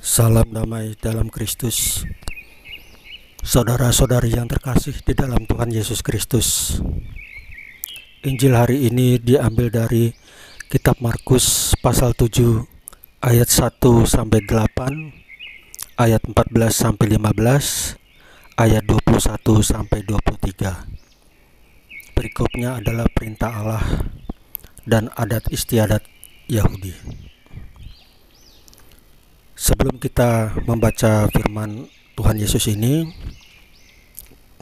Salam damai dalam Kristus. Saudara-saudari yang terkasih di dalam Tuhan Yesus Kristus, Injil hari ini diambil dari kitab Markus pasal 7 ayat 1 sampai 8, ayat 14 sampai 15, ayat 21 sampai 23. Berikutnya adalah perintah Allah dan adat istiadat Yahudi. Sebelum kita membaca firman Tuhan Yesus ini,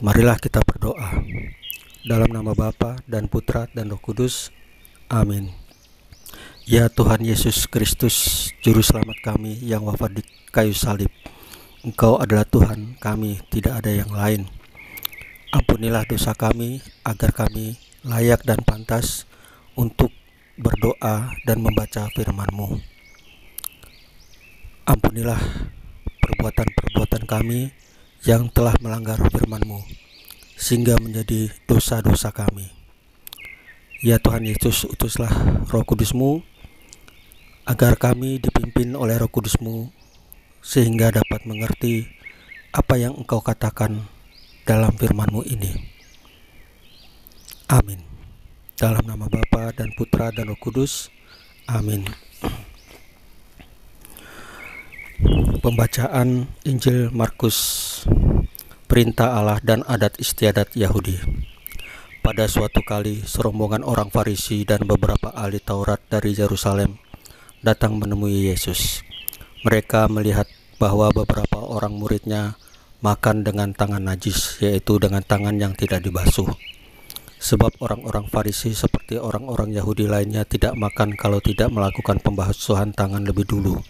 marilah kita berdoa. Dalam nama Bapa dan Putra dan Roh Kudus. Amin. Ya Tuhan Yesus Kristus, Juru Selamat kami yang wafat di kayu salib, Engkau adalah Tuhan kami, tidak ada yang lain. Ampunilah dosa kami, agar kami layak dan pantas untuk berdoa dan membaca firman-Mu. Ampunilah perbuatan-perbuatan kami yang telah melanggar firman-Mu, sehingga menjadi dosa-dosa kami. Ya Tuhan Yesus, utuslah Roh Kudus-Mu, agar kami dipimpin oleh Roh Kudus-Mu, sehingga dapat mengerti apa yang Engkau katakan dalam firman-Mu ini. Amin. Dalam nama Bapa dan Putra dan Roh Kudus. Amin. Pembacaan Injil Markus, perintah Allah dan adat istiadat Yahudi. Pada suatu kali, serombongan orang Farisi dan beberapa ahli Taurat dari Yerusalem datang menemui Yesus. Mereka melihat bahwa beberapa orang muridnya makan dengan tangan najis, yaitu dengan tangan yang tidak dibasuh. Sebab orang-orang Farisi seperti orang-orang Yahudi lainnya tidak makan kalau tidak melakukan pembasuhan tangan lebih dulu,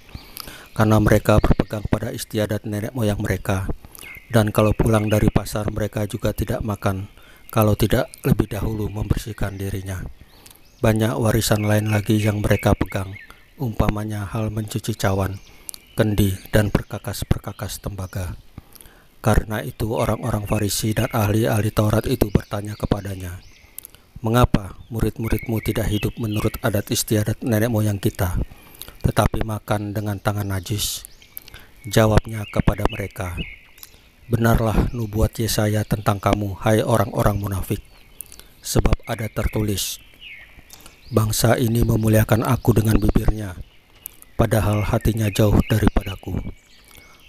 karena mereka berpegang pada istiadat nenek moyang mereka. Dan kalau pulang dari pasar, mereka juga tidak makan kalau tidak lebih dahulu membersihkan dirinya. Banyak warisan lain lagi yang mereka pegang, umpamanya hal mencuci cawan, kendi, dan perkakas-perkakas tembaga. Karena itu orang-orang Farisi dan ahli-ahli Taurat itu bertanya kepadanya, "Mengapa murid-muridmu tidak hidup menurut adat istiadat nenek moyang kita, tetapi makan dengan tangan najis?" Jawabnya kepada mereka, "Benarlah nubuat Yesaya tentang kamu, hai orang-orang munafik. Sebab ada tertulis, bangsa ini memuliakan aku dengan bibirnya, padahal hatinya jauh daripadaku.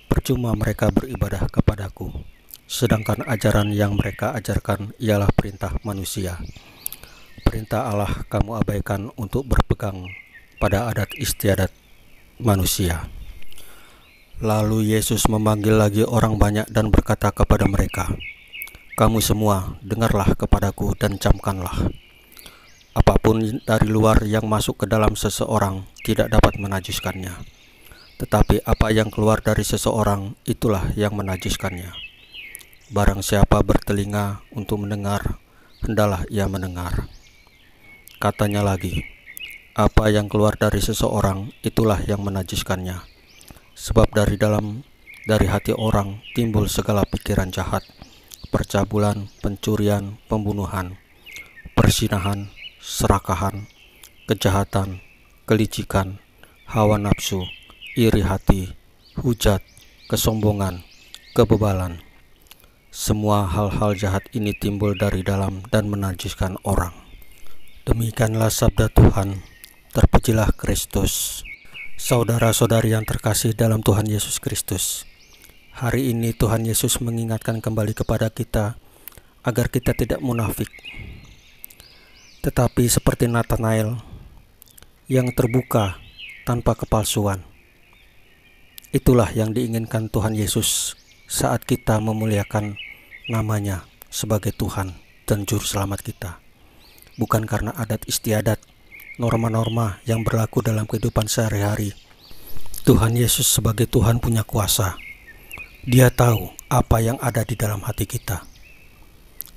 Percuma mereka beribadah kepadaku, sedangkan ajaran yang mereka ajarkan ialah perintah manusia. Perintah Allah kamu abaikan untuk berpegang pada adat istiadat manusia." Lalu Yesus memanggil lagi orang banyak dan berkata kepada mereka, "Kamu semua dengarlah kepadaku dan camkanlah. Apapun dari luar yang masuk ke dalam seseorang tidak dapat menajiskannya, tetapi apa yang keluar dari seseorang itulah yang menajiskannya. Barang siapa bertelinga untuk mendengar, hendalah ia mendengar." Katanya lagi, "Apa yang keluar dari seseorang itulah yang menajiskannya. Sebab dari hati orang timbul segala pikiran jahat, percabulan, pencurian, pembunuhan, perzinahan, serakahan, kejahatan, kelicikan, hawa nafsu, iri hati, hujat, kesombongan, kebebalan. Semua hal-hal jahat ini timbul dari dalam dan menajiskan orang." Demikianlah sabda Tuhan. Terpujilah Kristus. Saudara-saudari yang terkasih dalam Tuhan Yesus Kristus, hari ini Tuhan Yesus mengingatkan kembali kepada kita agar kita tidak munafik, tetapi seperti Nathanael yang terbuka tanpa kepalsuan. Itulah yang diinginkan Tuhan Yesus saat kita memuliakan namanya sebagai Tuhan dan Juru Selamat kita, bukan karena adat istiadat, norma-norma yang berlaku dalam kehidupan sehari-hari. Tuhan Yesus sebagai Tuhan punya kuasa. Dia tahu apa yang ada di dalam hati kita.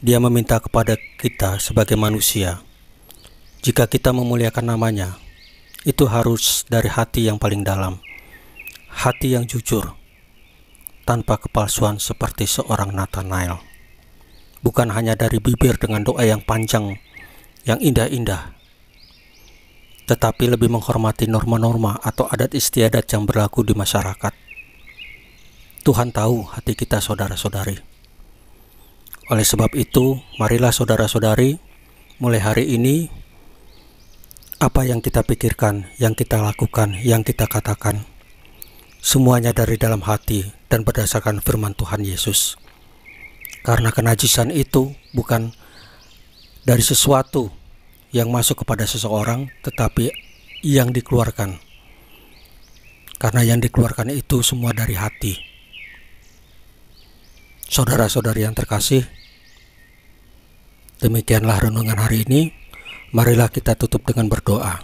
Dia meminta kepada kita sebagai manusia, jika kita memuliakan namanya, itu harus dari hati yang paling dalam, hati yang jujur, tanpa kepalsuan seperti seorang Nathanael. Bukan hanya dari bibir dengan doa yang panjang, yang indah-indah, tetapi lebih menghormati norma-norma atau adat istiadat yang berlaku di masyarakat. Tuhan tahu hati kita saudara-saudari. Oleh sebab itu, marilah saudara-saudari, mulai hari ini, apa yang kita pikirkan, yang kita lakukan, yang kita katakan, semuanya dari dalam hati dan berdasarkan firman Tuhan Yesus. Karena kenajisan itu bukan dari sesuatu yang masuk kepada seseorang, tetapi yang dikeluarkan. Karena yang dikeluarkan itu semua dari hati. Saudara-saudari yang terkasih, demikianlah renungan hari ini. Marilah kita tutup dengan berdoa.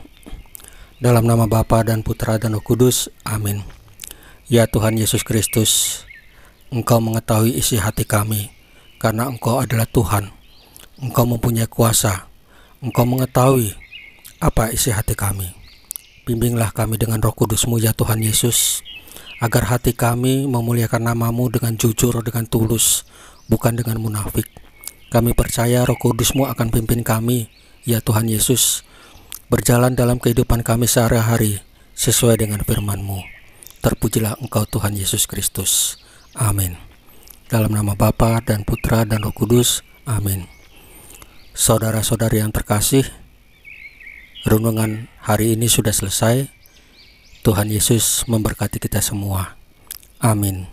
Dalam nama Bapa dan Putra dan Roh Kudus, amin. Ya Tuhan Yesus Kristus, Engkau mengetahui isi hati kami, karena Engkau adalah Tuhan. Engkau mempunyai kuasa. Engkau mengetahui apa isi hati kami. Bimbinglah kami dengan Roh Kudus-Mu ya Tuhan Yesus, agar hati kami memuliakan nama-Mu dengan jujur, dengan tulus, bukan dengan munafik. Kami percaya Roh Kudus-Mu akan pimpin kami, ya Tuhan Yesus, berjalan dalam kehidupan kami sehari-hari sesuai dengan firman-Mu. Terpujilah Engkau Tuhan Yesus Kristus. Amin. Dalam nama Bapa dan Putra dan Roh Kudus. Amin. Saudara-saudari yang terkasih, renungan hari ini sudah selesai. Tuhan Yesus memberkati kita semua. Amin.